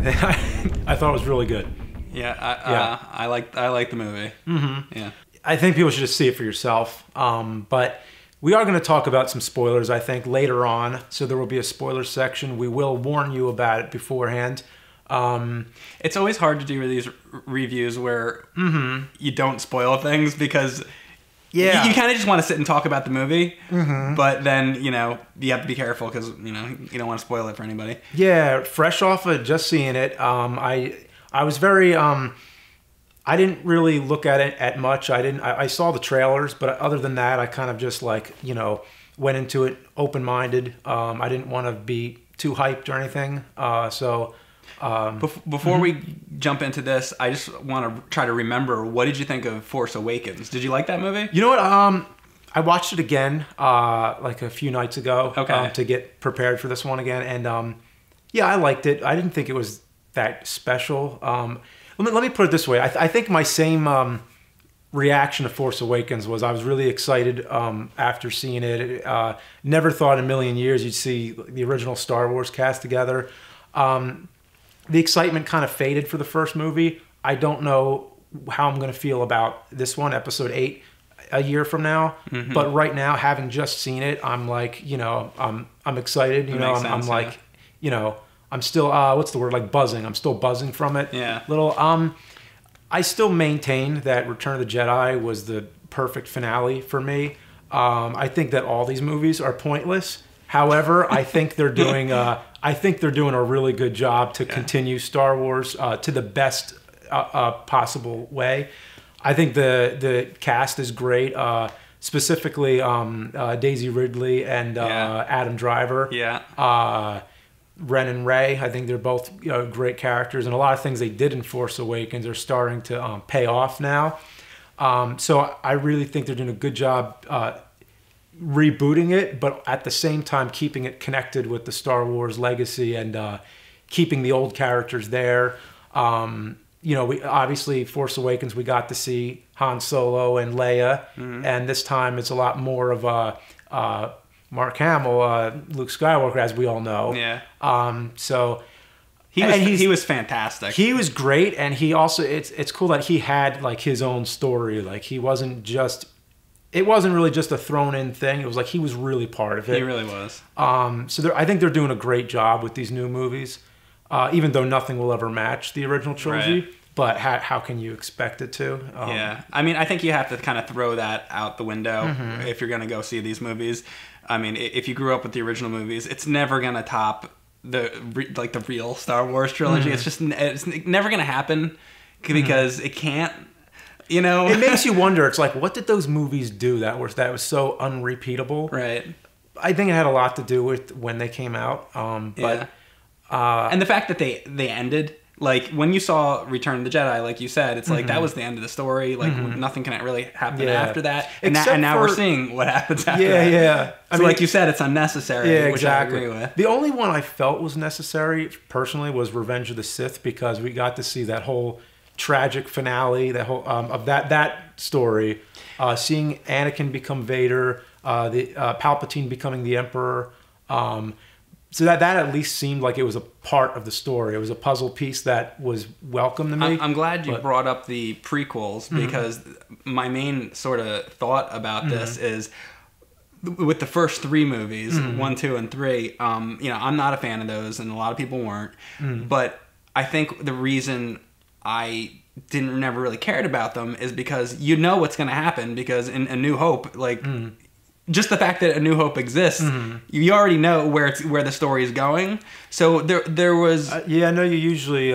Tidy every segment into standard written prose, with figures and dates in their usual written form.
I thought it was really good. Yeah, I like the movie. Yeah. I think people should just see it for yourself. But we are going to talk about some spoilers, I think, later on. So there will be a spoiler section. We will warn you about it beforehand. It's always hard to do these reviews where you don't spoil things because you kind of just want to sit and talk about the movie. But then, you have to be careful because, you don't want to spoil it for anybody. Yeah, fresh off of just seeing it, I was very... I didn't really look at it at much. I saw the trailers, but other than that, I kind of just went into it open-minded. I didn't want to be too hyped or anything. Before we jump into this, I just want to try to remember, what did you think of Force Awakens? Did you like that movie? You know what? I watched it again like a few nights ago to get prepared for this one again. And yeah, I liked it. I didn't think it was that special. Let me put it this way. I think my same reaction to Force Awakens was I was really excited after seeing it. Never thought in a million years you'd see the original Star Wars cast together. The excitement kind of faded for the first movie. I don't know how I'm going to feel about this one, Episode 8, a year from now. But right now, having just seen it, I'm like, I'm excited. I'm like, I'm still, what's the word, like buzzing. I'm still buzzing from it. Yeah. I still maintain that Return of the Jedi was the perfect finale for me. I think that all these movies are pointless. However, I think they're doing a really good job to continue Star Wars to the best possible way. I think the cast is great. Specifically, Daisy Ridley and Adam Driver. Yeah. Ren and Ray, I think they're both great characters, and a lot of things they did in Force Awakens are starting to pay off now. So I really think they're doing a good job rebooting it, but at the same time keeping it connected with the Star Wars legacy and keeping the old characters there. We obviously Force Awakens, we got to see Han Solo and Leia, and this time it's a lot more of a Mark Hamill, Luke Skywalker, as we all know. Yeah. So he was fantastic. He was great, and he also it's cool that he had like his own story. Like it wasn't really just a thrown in thing. It was like he was really part of it. He really was. So I think they're doing a great job with these new movies, even though nothing will ever match the original trilogy. Right. But how can you expect it to? Yeah. I mean, I think you have to kind of throw that out the window if you're going to go see these movies. I mean, if you grew up with the original movies, it's never going to top the real Star Wars trilogy. It's never going to happen because it can't. It makes you wonder. It's like, what did those movies do that was so unrepeatable? Right. I think it had a lot to do with when they came out. And the fact that they ended. Like, when you saw Return of the Jedi, like you said, it's like, that was the end of the story. Like, nothing can really happen after that. And now we're seeing what happens after that. Yeah. I mean, like you said, it's unnecessary, which I agree with. The only one I felt was necessary, personally, was Revenge of the Sith, because we got to see that whole tragic finale, that whole of that story. Seeing Anakin become Vader, Palpatine becoming the Emperor. So that at least seemed like it was a part of the story. It was a puzzle piece that was welcome to me. I'm glad you brought up the prequels, because my main sort of thought about this is, with the first three movies, 1, 2, and 3, I'm not a fan of those, and a lot of people weren't. But I think the reason I never really cared about them is because you know what's going to happen, because in A New Hope, like... Just the fact that A New Hope exists, you already know where the story is going. So there was... I know you usually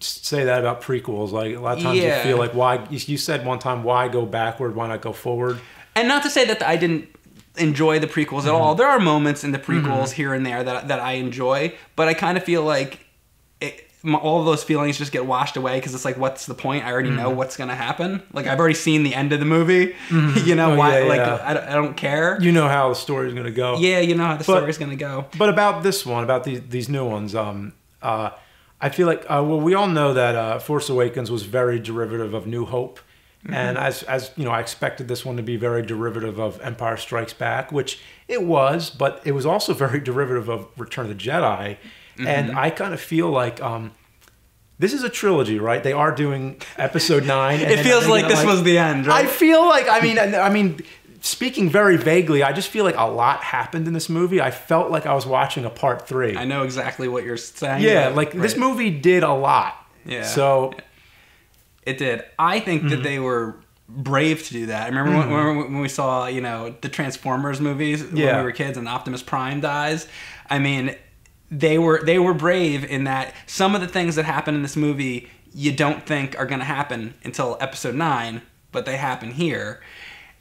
say that about prequels. Like, a lot of times you feel like, why... You said one time, why go backward? Why not go forward? And not to say that I didn't enjoy the prequels at all. There are moments in the prequels here and there that I enjoy, but I kind of feel like... all of those feelings just get washed away, because it's like, what's the point? I already know what's going to happen. Like, I've already seen the end of the movie. I don't care. You know how the story's going to go. Yeah, you know how the story's going to go. But about this one, about these new ones, I feel like, we all know that Force Awakens was very derivative of New Hope. And as you know, I expected this one to be very derivative of Empire Strikes Back, which it was, but it was also very derivative of Return of the Jedi. and I kind of feel like this is a trilogy, right? They are doing episode 9. And it feels like this was the end, right? I feel like, I mean, speaking very vaguely, I just feel like a lot happened in this movie. I felt like I was watching a part 3. I know exactly what you're saying. Yeah, like this movie did a lot. Yeah. So it did. I think that they were brave to do that. I remember when we saw, you know, the Transformers movies when we were kids and Optimus Prime dies. I mean, they were brave in that some of the things that happen in this movie you don't think are going to happen until episode 9, but they happen here.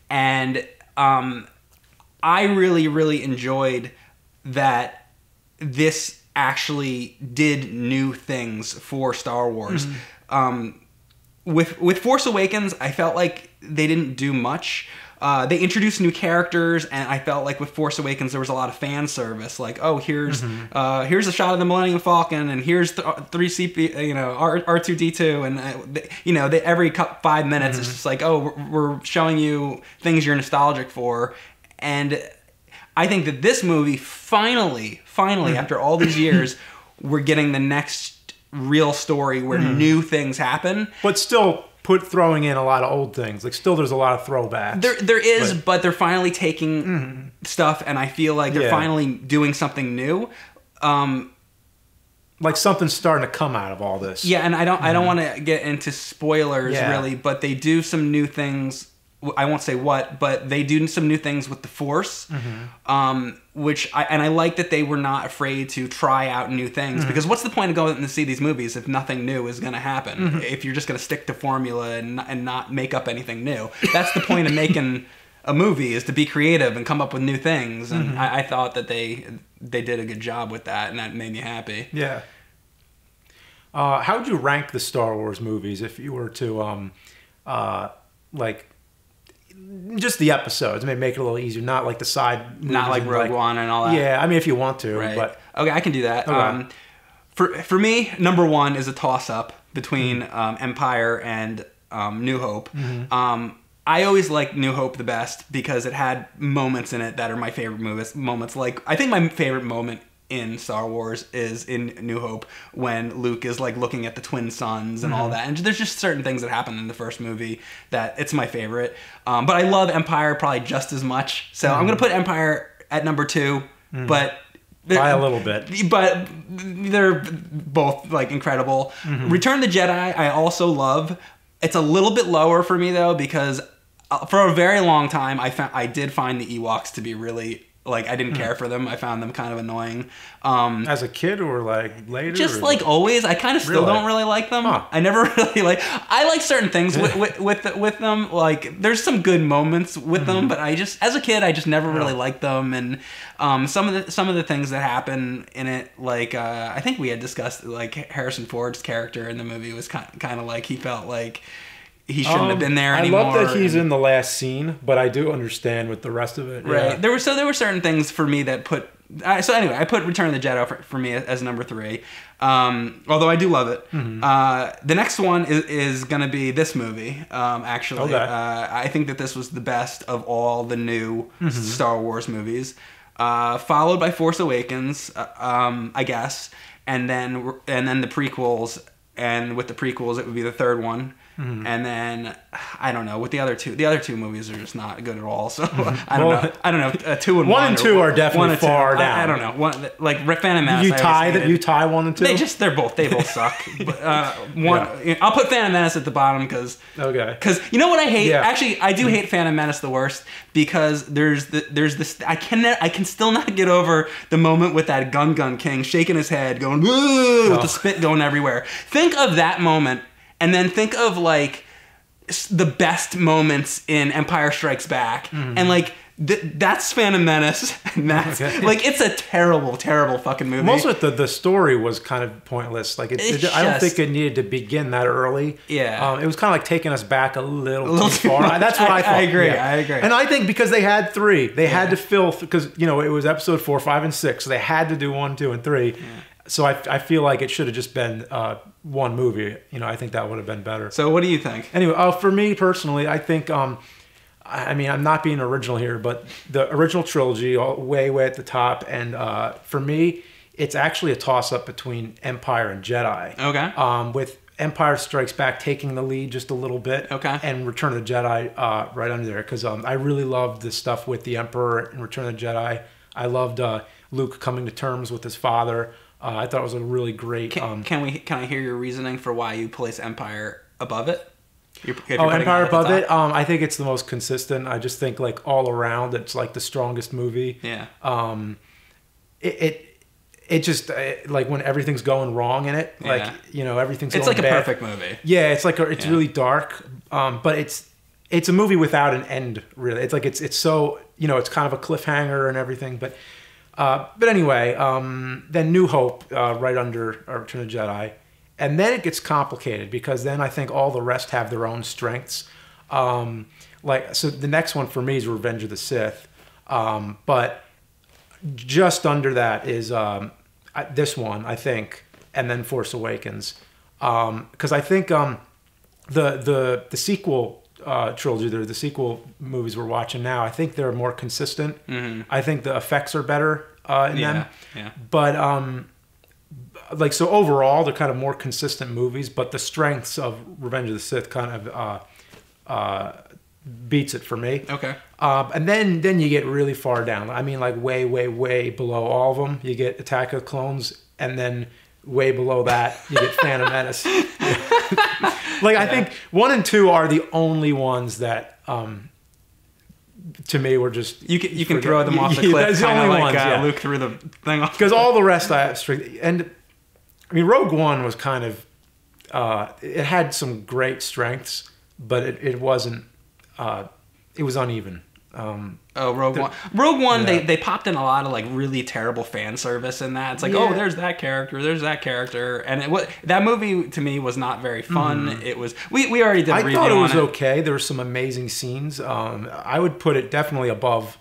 And I really, really enjoyed that this actually did new things for Star Wars. With Force Awakens, I felt like they didn't do much. They introduced new characters, and I felt like with Force Awakens there was a lot of fan service. Like, oh, here's a shot of the Millennium Falcon, and here's R2D2, and you know, every 5 minutes it's just like, oh, we're showing you things you're nostalgic for, and I think that this movie finally, after all these years, we're getting the next real story where new things happen, but still throwing in a lot of old things. Like, still there's a lot of throwbacks. There is, but they're finally taking stuff, and I feel like they're finally doing something new. Like something's starting to come out of all this. Yeah, and I don't want to get into spoilers really, but they do some new things. I won't say what, but they do some new things with the Force, which I like that they were not afraid to try out new things, because what's the point of going to see these movies if nothing new is going to happen? If you're just going to stick to formula and not make up anything new. That's the point of making a movie, is to be creative and come up with new things. And I thought that they did a good job with that, and that made me happy. Yeah. How would you rank the Star Wars movies if you were to, like, just the episodes? Maybe make it a little easier, not like the side movies, not like Rogue One and all that. Yeah, I mean, if you want to, right. But okay, I can do that. Okay. For me, number 1 is a toss-up between Empire and New Hope. I always liked New Hope the best because it had moments in it that are my favorite moments. Like, I think my favorite moment in Star Wars is in New Hope when Luke is like looking at the twin suns and all that. And there's just certain things that happen in the first movie that it's my favorite. But I love Empire probably just as much. So I'm going to put Empire at number 2, but by a little bit. But they're both like incredible. Return of the Jedi I also love. It's a little bit lower for me though, because for a very long time I did find the Ewoks to be really, like, I didn't care for them. I found them kind of annoying. As a kid or like later? Just like always. I kind of still don't really like them. I never really like... I like certain things with them. Like, there's some good moments with them, but I just... As a kid, I just never really liked them. And some of the things that happen in it, like, I think we had discussed, like, Harrison Ford's character in the movie was kind of like, he felt like he shouldn't have been there anymore. I love that he's in the last scene, but I do understand with the rest of it. Right. Yeah. There were certain things for me that put... so anyway, I put Return of the Jedi for me as number 3. Although I do love it. The next one is going to be this movie, actually. Okay. I think that this was the best of all the new Star Wars movies. Followed by Force Awakens, I guess. And then the prequels. And with the prequels, it would be the third one. And then I don't know, with the other two movies are just not good at all. So I don't know. 2 and 1. 1 and 2 are definitely far down. I don't know. Like Phantom Menace. You tie 1 and 2. They both suck. But, I'll put Phantom Menace at the bottom because you know what I hate. Yeah. Actually, I do hate Phantom Menace the worst because there's this. I can still not get over the moment with that Gun King shaking his head, going with the spit going everywhere. Think of that moment. And then think of, like, the best moments in Empire Strikes Back. And, like, that's Phantom Menace. And that's, like, it's a terrible, terrible fucking movie. Most of the story was kind of pointless. Like, I don't think it needed to begin that early. Yeah. It was kind of like taking us back a little too far. That's what I thought. I agree. And I think because they had 3, they had to fill, because, you know, it was episode 4, 5, and 6. So they had to do 1, 2, and 3. So I feel like it should have just been one movie. You know, I think that would have been better. So what do you think? Anyway, for me personally, I think, I mean, I'm not being original here, but the original trilogy, way at the top. And for me, it's actually a toss-up between Empire and Jedi. Okay. With Empire Strikes Back taking the lead just a little bit. Okay. And Return of the Jedi right under there. Because I really loved the stuff with the Emperor in Return of the Jedi. I loved Luke coming to terms with his father. I thought it was a really great... Can I hear your reasoning for why you place Empire above it? Empire above it. I think it's the most consistent. I just think like all around, it's like the strongest movie. Yeah. It just like when everything's going wrong in it, like everything's. It's going like bad. a perfect movie. Yeah, it's like it's really dark, but it's a movie without an end. Really, it's like it's so it's kind of a cliffhanger and everything. But anyway, then New Hope right under Return of the Jedi. And then it gets complicated because then I think all the rest have their own strengths. So the next one for me is Revenge of the Sith. But just under that is this one, I think, and then Force Awakens. Because I think the sequel trilogy, the sequel movies we're watching now, I think they're more consistent. Mm-hmm. I think the effects are better in them. Yeah. But... so overall, they're kind of more consistent movies, but the strengths of Revenge of the Sith kind of beats it for me. Okay. And then you get really far down. I mean, like way, way, way below all of them. You get Attack of the Clones, and then way below that, you get Phantom Menace. I think 1 and 2 are the only ones that... to me, we're just you can throw them off the cliff. That's the only like ones. Luke threw the thing off. Because all the rest I have and I mean, Rogue One was kind of it had some great strengths, but it wasn't. It was uneven. Rogue One. Rogue One, yeah. They popped in a lot of like really terrible fan service in that. It's like, there's that character, and that movie to me was not very fun. Mm-hmm. It was we already did a review on it. I thought it was okay. There were some amazing scenes. I would put it definitely above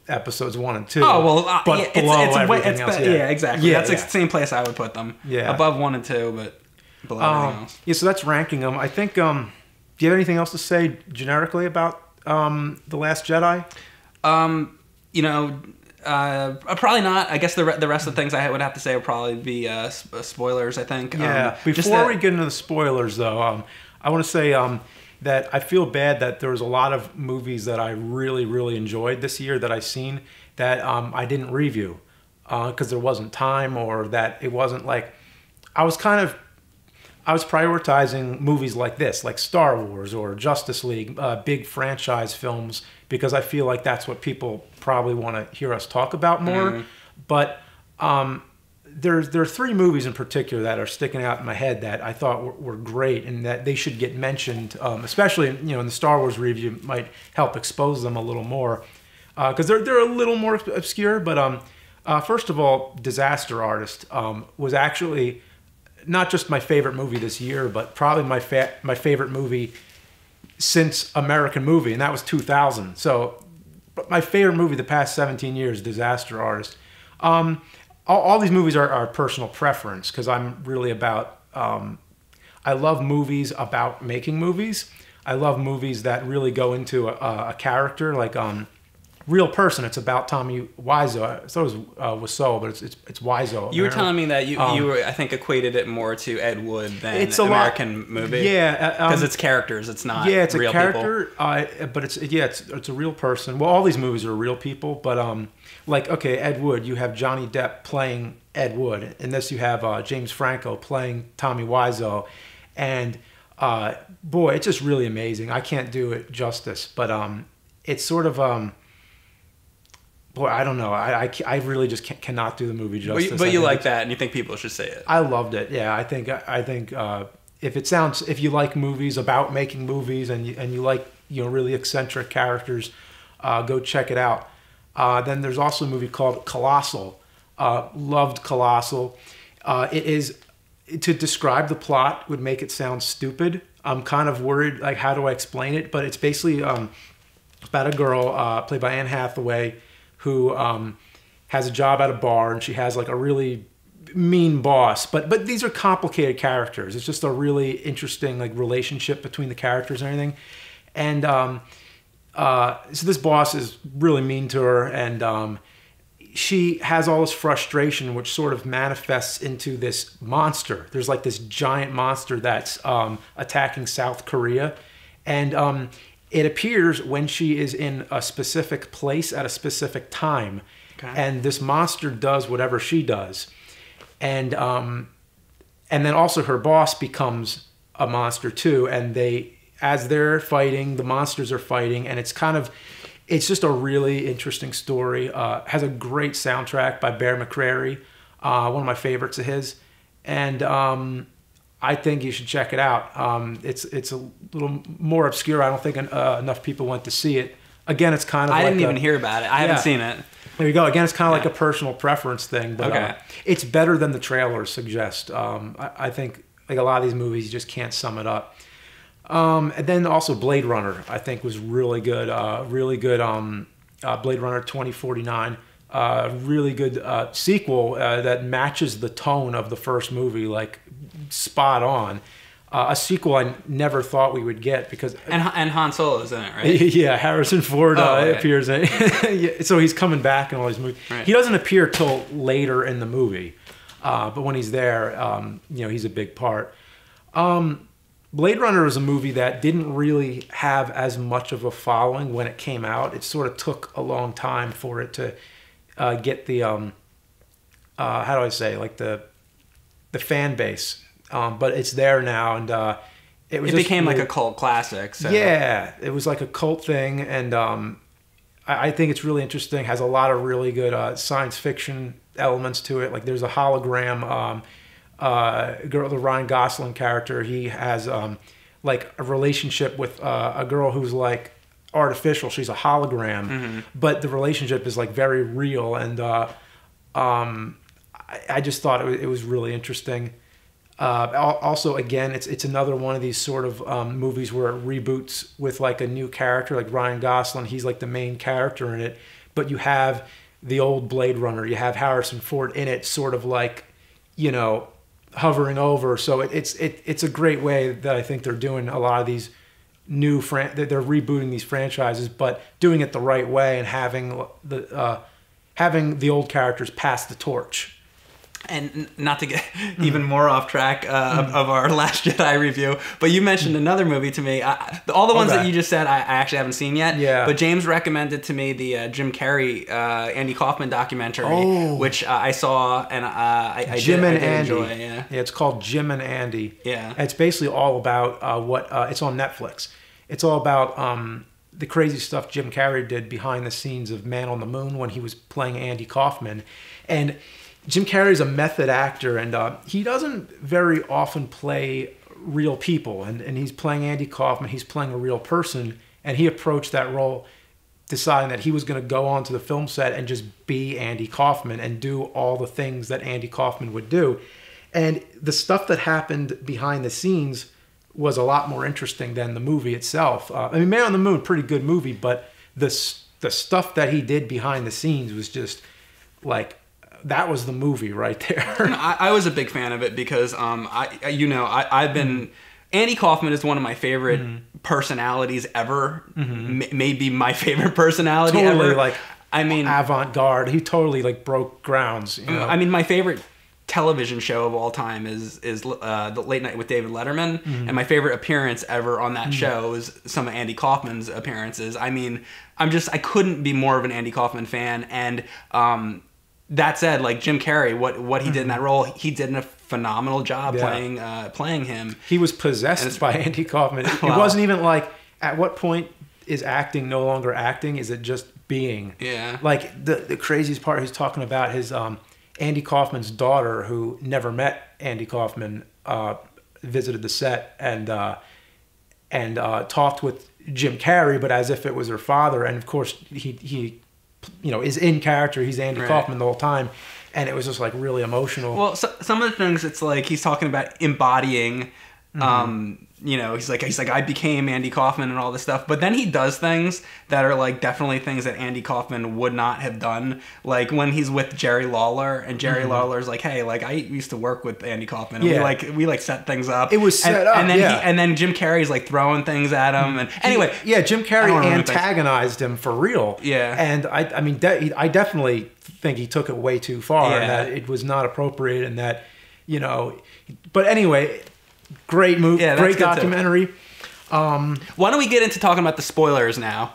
episodes 1 and 2. Oh well, but below everything else. Yeah, exactly. That's the same place I would put them. Yeah, above 1 and 2, but below everything else. Yeah, so that's ranking them. I think. Do you have anything else to say generically about The Last Jedi? Probably not. I guess the rest of the things I would have to say would probably be spoilers, I think. Yeah. Before we get into the spoilers, though, I want to say that I feel bad that there was a lot of movies that I really, really enjoyed this year that I've seen that I didn't review because there wasn't time, or that it wasn't like... I was prioritizing movies like this, like Star Wars or Justice League, big franchise films, because I feel like that's what people probably want to hear us talk about more. Mm. But there are 3 movies in particular that are sticking out in my head that I thought were great and that they should get mentioned, especially in the Star Wars review might help expose them a little more, because they're a little more obscure. But first of all, Disaster Artist was actually... not just my favorite movie this year, but probably my favorite movie since American Movie, and that was 2000. So, but my favorite movie the past 17 years, Disaster Artist. All these movies are personal preference, because I'm really about... I love movies about making movies. I love movies that really go into a character, like... Real Person. It's about Tommy Wiseau. I thought it was Wiseau, but it's Wiseau. You were telling me that you were, I think, equated it more to Ed Wood than it's American Movie. Yeah, because it's characters. It's not. Yeah, it's real a character. But it's a real person. Well, all these movies are real people. But Ed Wood. You have Johnny Depp playing Ed Wood. In this, you have James Franco playing Tommy Wiseau, and boy, it's just really amazing. I can't do it justice, but it's sort of boy, I don't know. I really just cannot do the movie justice. But you like that, and you think people should see it. I loved it. Yeah, I think if you like movies about making movies, and you like really eccentric characters, go check it out. Then there's also a movie called Colossal. Loved Colossal. It is, to describe the plot would make it sound stupid. I'm kind of worried, like, how do I explain it? But it's basically about a girl played by Anne Hathaway, who has a job at a bar, and she has like a really mean boss. But these are complicated characters. It's just a really interesting like relationship between the characters and everything. And so this boss is really mean to her, and she has all this frustration, which sort of manifests into this monster. There's like this giant monster that's attacking South Korea. And it appears when she is in a specific place at a specific time. Okay. And this monster does whatever she does. And then also her boss becomes a monster too. And as they're fighting, the monsters are fighting. And it's just a really interesting story. Has a great soundtrack by Bear McCreary, one of my favorites of his, and I think you should check it out. It's a little more obscure. I don't think enough people went to see it. Again, it's kind of I didn't even hear about it. I haven't seen it. There you go. Again, it's kind of like a personal preference thing, but it's better than the trailers suggest. I think like a lot of these movies, you just can't sum it up. And then also Blade Runner, I think, was really good. Blade Runner 2049, really good sequel that matches the tone of the first movie, like spot on. A sequel I never thought we would get because and Han Solo's in it, right? Yeah, Harrison Ford appears in it. So he's coming back in all these movies. Right. He doesn't appear till later in the movie, but when he's there, he's a big part. Blade Runner is a movie that didn't really have as much of a following when it came out. It sort of took a long time for it to get the how do I say, like the fan base. But it's there now, and it became really, like a cult classic. So. Yeah, it was like a cult thing, and I think it's really interesting. Has a lot of really good science fiction elements to it. Like there's a hologram. Girl, the Ryan Gosling character, he has like a relationship with a girl who's like artificial. She's a hologram, but the relationship is like very real. And I just thought it was really interesting. Also, again, it's another one of these sort of movies where it reboots with like a new character, like Ryan Gosling. He's like the main character in it, but you have the old Blade Runner. You have Harrison Ford in it, sort of like, hovering over. So it's a great way that I think they're doing a lot of these new they're rebooting these franchises, but doing it the right way and having the old characters pass the torch. And not to get even more off track of our Last Jedi review, but you mentioned another movie to me. All the ones that you just said, I actually haven't seen yet. Yeah. But James recommended to me the Jim Carrey, Andy Kaufman documentary, which I saw and I did enjoy. Yeah, it's called Jim and Andy. Yeah. It's basically all about it's on Netflix. It's all about the crazy stuff Jim Carrey did behind the scenes of Man on the Moon when he was playing Andy Kaufman. And Jim Carrey's a method actor, and he doesn't very often play real people. And he's playing Andy Kaufman. He's playing a real person, and he approached that role deciding that he was going to go onto the film set and just be Andy Kaufman and do all the things that Andy Kaufman would do. And the stuff that happened behind the scenes was a lot more interesting than the movie itself. Man on the Moon, pretty good movie, but the stuff that he did behind the scenes was just like, that was the movie right there. I was a big fan of it because I've been Andy Kaufman is one of my favorite personalities ever. Maybe my favorite personality totally ever. Like, I mean, avant-garde. He totally like broke grounds. I mean, my favorite television show of all time is the Late Night with David Letterman, and my favorite appearance ever on that show is some of Andy Kaufman's appearances. I mean, I couldn't be more of an Andy Kaufman fan, and that said, like Jim Carrey, what he did in that role, he did a phenomenal job playing him. He was possessed by Andy Kaufman. It wasn't even like, at what point is acting no longer acting? Is it just being? Yeah. Like the craziest part, he's talking about his Andy Kaufman's daughter, who never met Andy Kaufman, visited the set and talked with Jim Carrey, but as if it was her father. And of course, he is in character. He's Andy Kaufman the whole time, and it was just like really emotional. Well, some of the things, it's like he's talking about embodying he's like I became Andy Kaufman and all this stuff, but then he does things that are like definitely things that Andy Kaufman would not have done, like when he's with Jerry Lawler and Jerry Lawler's like, hey, like I used to work with Andy Kaufman and we set things up. It was set up, and then Jim Carrey's like throwing things at him, and anyway, Jim Carrey antagonized him for real. And I mean I definitely think he took it way too far, and that it was not appropriate, and that but anyway. Great movie, great documentary. Why don't we get into talking about the spoilers now?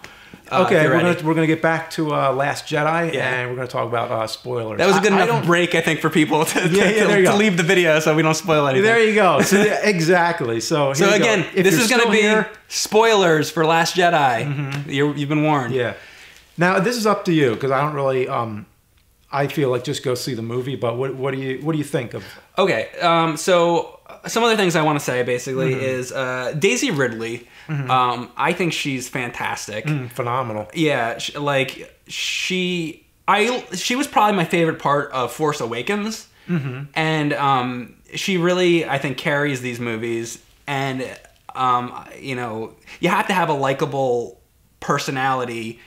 Okay, we're gonna get back to Last Jedi, and we're gonna talk about spoilers. That was a good enough break, I think, for people to leave the video so we don't spoil anything. There you go. So, exactly. So again, this is gonna be spoilers for Last Jedi. You've been warned. Yeah. Now this is up to you, because I don't really. I feel like just go see the movie. But what do you think of? Okay. So. Some other things I want to say basically is Daisy Ridley. I think she's fantastic, phenomenal. Yeah, she was probably my favorite part of Force Awakens, and she really I think carries these movies. And you have to have a likable personality.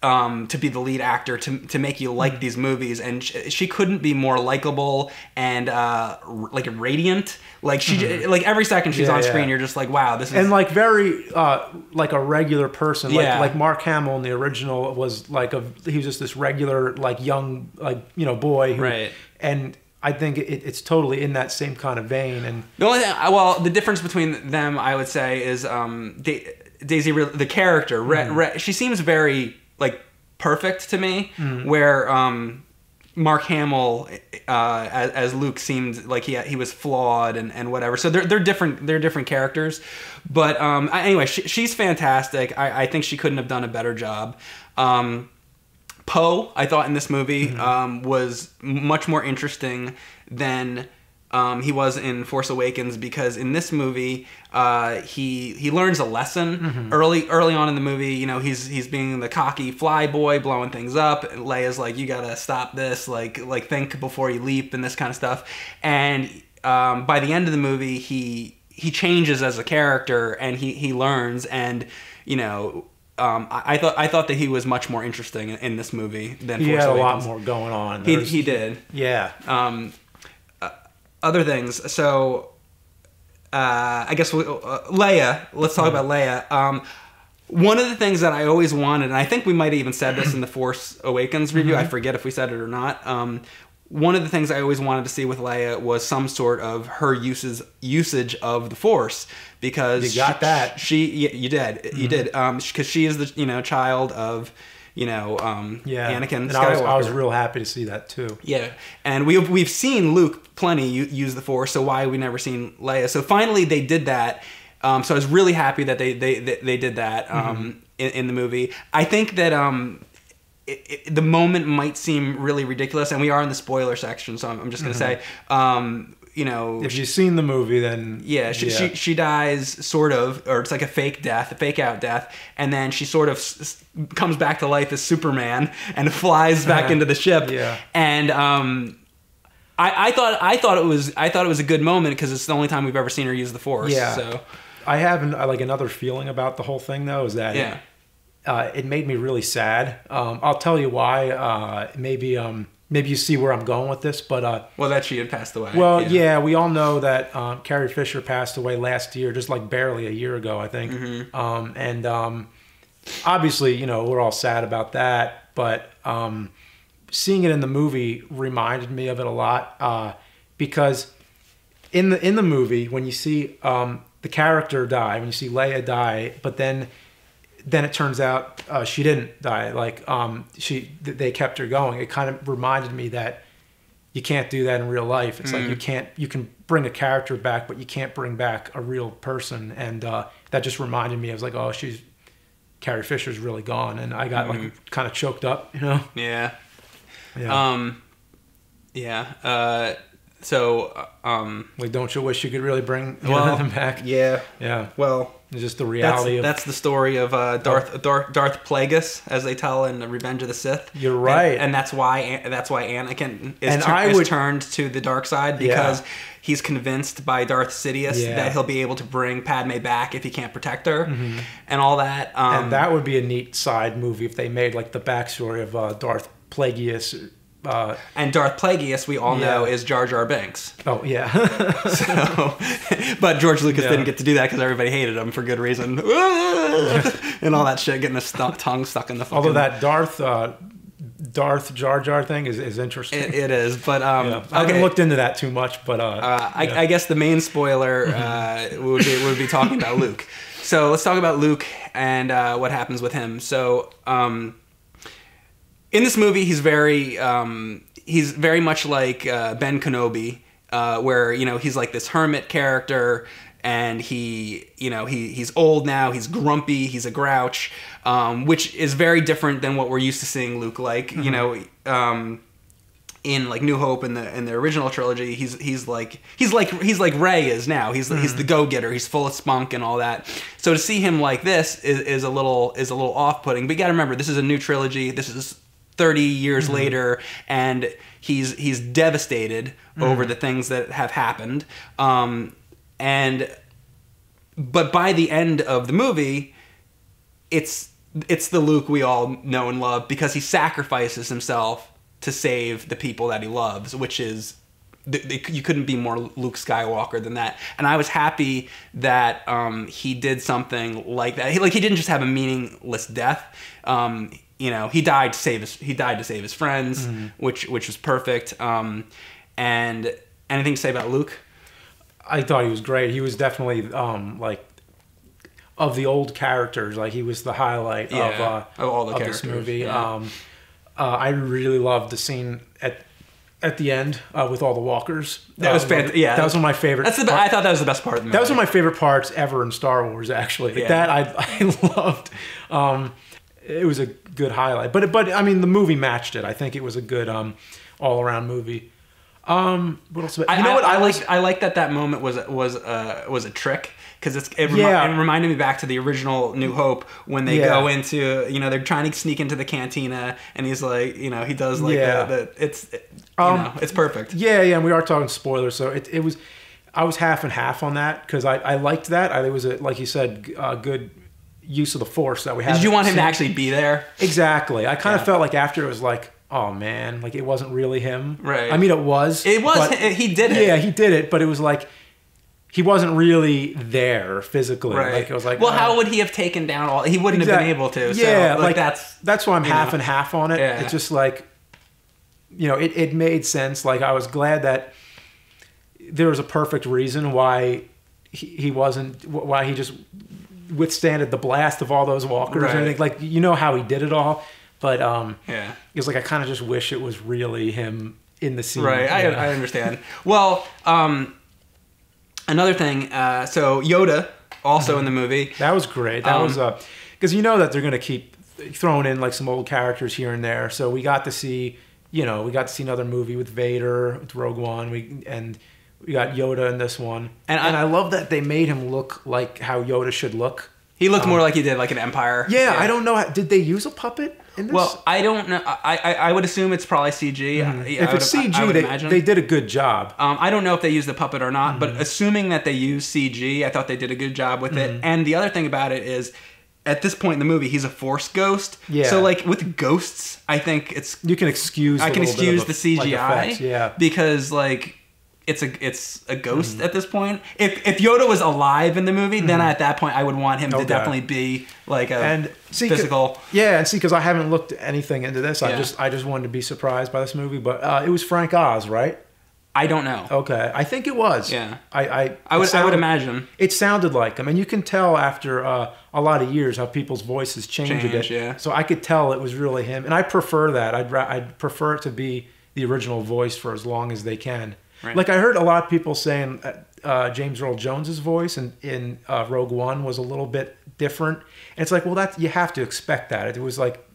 To be the lead actor to make you like these movies, and she couldn't be more likable and like radiant. Like she like every second she's on screen, you're just like, wow, this is, and like very like a regular person. Like Mark Hamill in the original was like he was just this regular like young boy, right? And I think it's totally in that same kind of vein. And the only thing, the difference between them, I would say, is Daisy, the character. She seems very like perfect to me, where Mark Hamill as Luke seemed like he was flawed and whatever. So they're different characters, but anyway, she's fantastic. I think she couldn't have done a better job. Poe, I thought in this movie was much more interesting than he was in Force Awakens, because in this movie he learns a lesson early on in the movie. He's being the cocky fly boy, blowing things up, and Leia's like, you gotta stop this, like think before you leap, and this kind of stuff. And by the end of the movie he changes as a character, and he learns, and I thought that he was much more interesting in this movie than Force Awakens. He had a lot more going on. He did. Yeah. Other things. So, I guess Leia. Let's talk about Leia. One of the things that I always wanted, and I think we might have even said this in the Force Awakens review. I forget if we said it or not. One of the things I always wanted to see with Leia was some sort of her usage of the Force, because you got that. You did. You did. Because she is the child of. Anakin Skywalker. I was real happy to see that too. Yeah, and we've seen Luke plenty use the Force, so why have we never seen Leia? So finally they did that. So I was really happy that they did that in the movie. I think that the moment might seem really ridiculous, and we are in the spoiler section, so I'm just going to say, if you've seen the movie, then she dies sort of, or it's like a fake out death, and then she sort of comes back to life as Superman and flies back into the ship. And I thought it was a good moment, because it's the only time we've ever seen her use the Force. So I have another feeling about the whole thing though, is that it made me really sad. I'll tell you why. Maybe you see where I'm going with this, but that she had passed away. Well, we all know that Carrie Fisher passed away last year, just like barely a year ago, I think. And obviously, we're all sad about that, but seeing it in the movie reminded me of it a lot, because in the movie, when you see the character die, when you see Leia die, but then it turns out she didn't die. Like they kept her going. It kind of reminded me that you can't do that in real life. It's like you can bring a character back, but you can't bring back a real person. And that just reminded me. I was like, oh, Carrie Fisher's really gone, and I got like kind of choked up, Yeah. Like, don't you wish you could really bring them back? Yeah. Yeah. Well, it's just the reality that's the story of Darth Plagueis, as they tell in Revenge of the Sith. You're right. And that's why Anakin is turned to the dark side, because he's convinced by Darth Sidious that he'll be able to bring Padme back if he can't protect her, and all that. And that would be a neat side movie if they made like the backstory of Darth Plagueis. And Darth Plagueis, we all know, is Jar Jar Binks. Oh, yeah. But George Lucas didn't get to do that because everybody hated him for good reason. And all that shit, getting his tongue stuck in the fucking... Although that Darth Jar Jar thing is interesting. It is, but... I haven't looked into that too much, but... I guess the main spoiler would be talking about Luke. So let's talk about Luke and what happens with him. So... in this movie, he's very much like Ben Kenobi, where he's like this hermit character, and he's old now, he's grumpy, he's a grouch, which is very different than what we're used to seeing Luke like. In like New Hope in the original trilogy, he's like Rey is now. He's the go-getter. He's full of spunk and all that. So to see him like this is a little off-putting. But you got to remember, this is a new trilogy. This is 30 years later, and he's devastated over the things that have happened. But by the end of the movie, it's the Luke we all know and love, because he sacrifices himself to save the people that he loves, which is you couldn't be more Luke Skywalker than that. And I was happy that he did something like that. He didn't just have a meaningless death. He died to save his friends, which was perfect. And anything to say about Luke? I thought he was great. He was definitely like of the old characters. Like, he was the highlight of all the characters. This movie. Yeah. I really loved the scene at the end with all the walkers. That was fantastic. Yeah, that was one of my favorite. I thought that was the best part of the movie. That was one of my favorite parts ever in Star Wars. Actually, that I loved. It was a good highlight, but I mean, the movie matched it. I think it was a good all around movie. What else? I like that moment was a trick, because it reminded me back to the original New Hope, when they go into they're trying to sneak into the cantina, and he's like he does like it's perfect. And we are talking spoilers, so it was, I was half and half on that, because I liked that. It was like you said, good use of the Force that we had. Did you want him to actually be there? Exactly. I kind of felt like after it was like, oh man, like it wasn't really him. Right. I mean, it was. He did it. Yeah, he did it, but it was like he wasn't really there physically. Right. Like, it was like, well, how would he have taken down all? He wouldn't have been able to. Yeah, so, that's why I'm half and half on it. Yeah. It's just like, it made sense. Like, I was glad that there was a perfect reason why he just withstanded the blast of all those walkers and everything. Like, how he did it all, but it was like, I kind of just wish it was really him in the scene. Right. I understand. Well, another thing, so Yoda also in the movie. That was great. That was because that they're going to keep throwing in like some old characters here and there. So we got to see another movie with Vader, with Rogue One. We got Yoda in this one. And I love that they made him look like how Yoda should look. He looked more like he did like an Empire. Yeah, I don't know. Did they use a puppet in this? Well, I don't know. I would assume it's probably CG. If it's CG, they did a good job. I don't know if they used the puppet or not, but assuming that they used CG, I thought they did a good job with it. And the other thing about it is, at this point in the movie, he's a Force ghost. Yeah. So like with ghosts, I think you can excuse. I can excuse the CGI. Like, because like it's a ghost at this point. If Yoda was alive in the movie, then at that point I would want him to definitely be like physical. Yeah, and see, because I haven't looked anything into this. I just wanted to be surprised by this movie, but it was Frank Oz, right? I don't know. Okay, I think it was. Yeah, I would imagine it sounded like him, and you can tell after a lot of years how people's voices change a bit. Yeah. So I could tell it was really him, and I prefer that. I'd prefer it to be the original voice for as long as they can. Right. Like, I heard a lot of people saying James Earl Jones's voice in Rogue One was a little bit different, and it's like, well, you have to expect that. It was like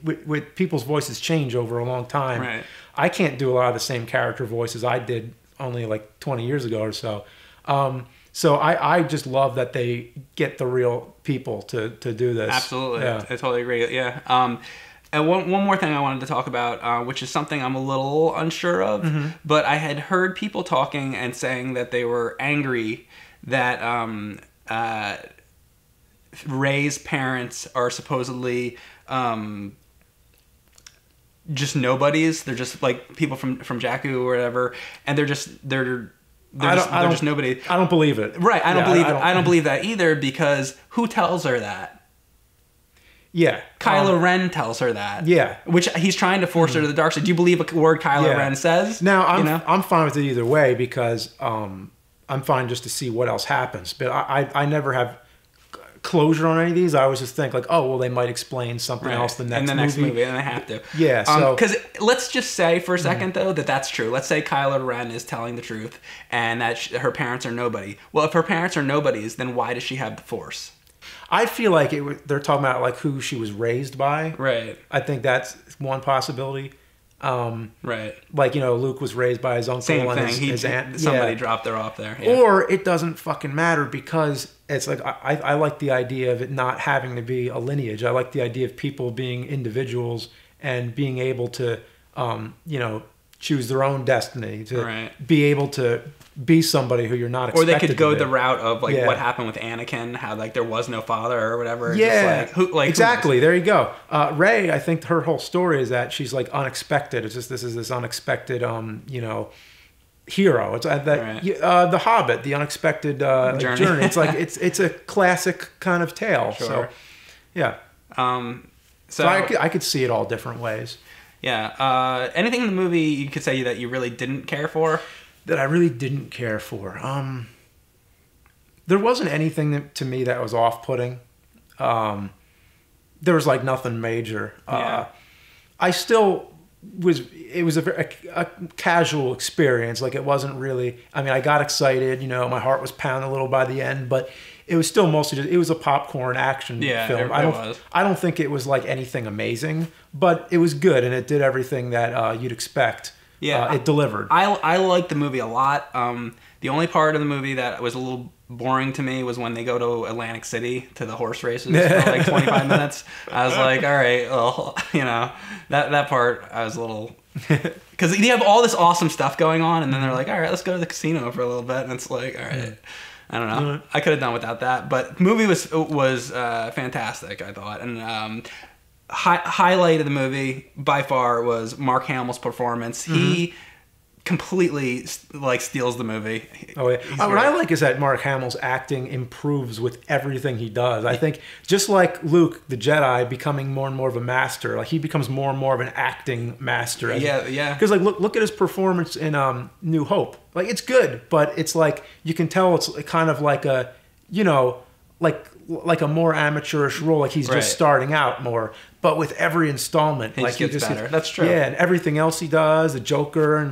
with people's voices change over a long time. Right. I can't do a lot of the same character voices I did only like 20 years ago or so. So I just love that they get the real people to do this. Absolutely. Yeah. I totally agree. Yeah. And one more thing I wanted to talk about, which is something I'm a little unsure of, but I had heard people talking and saying that they were angry that Rey's parents are supposedly just nobodies. They're just like people from Jakku or whatever, and they're just nobody. I don't believe it. Right. I don't believe that either, because who tells her that? Yeah. Kylo Ren tells her that. Yeah. Which he's trying to force her to the dark side. Do you believe a word Kylo Ren says? Now, I'm fine with it either way, because I'm fine just to see what else happens. But I never have closure on any of these. I always just think like, oh, well, they might explain something else in the next movie. And they have to. Yeah. So because let's just say for a second though that's true. Let's say Kylo Ren is telling the truth and that her parents are nobody. Well, if her parents are nobodies, then why does she have the Force? I feel like they're talking about like who she was raised by. Right. I think that's one possibility. Right. Like, Luke was raised by his uncle. Same and thing. his aunt. Somebody dropped her off there. Yeah. Or it doesn't fucking matter, because it's like I like the idea of it not having to be a lineage. I like the idea of people being individuals and being able to, choose their own destiny, to be able to be somebody who you're not expected to be. Or they could go the route of like what happened with Anakin, how like there was no father or whatever. Yeah, just exactly. There you go. Rey, I think her whole story is that she's like unexpected. It's just this unexpected, hero. It's the Hobbit, the unexpected journey. It's like it's a classic kind of tale. Sure. So yeah. So I could see it all different ways. Yeah. Anything in the movie you could say that you really didn't care for? That I really didn't care for. There wasn't anything to me that was off-putting. There was like nothing major. I still was. It was a casual experience. Like it wasn't really. I mean, I got excited. My heart was pounding a little by the end, but it was still mostly just. It was a popcorn action film. I don't think it was like anything amazing, but it was good and it did everything that you'd expect. Yeah, it delivered. I liked the movie a lot. The only part of the movie that was a little boring to me was when they go to Atlantic City to the horse races for like 25 minutes. I was like, all right, well, that part I was a little... Because you have all this awesome stuff going on, and then they're like, all right, let's go to the casino for a little bit. And it's like, all right, I don't know. I could have done without that. But the movie was fantastic, I thought. And... highlight of the movie by far was Mark Hamill's performance. He completely like steals the movie. Oh yeah. What I like is that Mark Hamill's acting improves with everything he does. I think just like Luke the Jedi becoming more and more of a master, like he becomes more and more of an acting master. Yeah. Because like look at his performance in New Hope. Like it's good, but it's like you can tell it's kind of like a like a more amateurish role, like he's just starting out more. But with every installment, he gets better. That's true. Yeah, and everything else he does, the Joker, and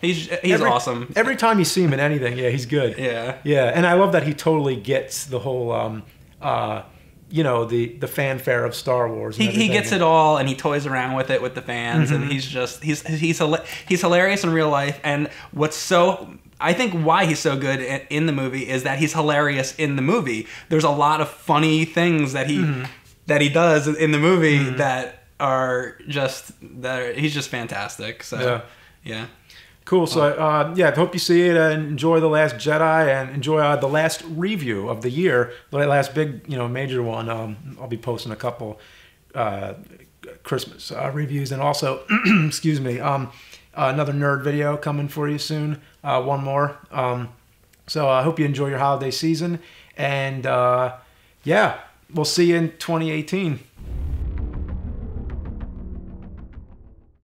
he's awesome. Every time you see him in anything, he's good. Yeah, and I love that he totally gets the whole, the fanfare of Star Wars. He gets it all, and he toys around with it with the fans, and he's hilarious in real life. And I think why he's so good in the movie is that he's hilarious in the movie. There's a lot of funny things that he does in the movie that are he's just fantastic. So yeah. Cool. So I hope you see it and enjoy The Last Jedi and enjoy the last review of the year, the last big major one. I'll be posting a couple Christmas reviews, and also excuse me, another nerd video coming for you soon. One more. So I hope you enjoy your holiday season, and we'll see you in 2018.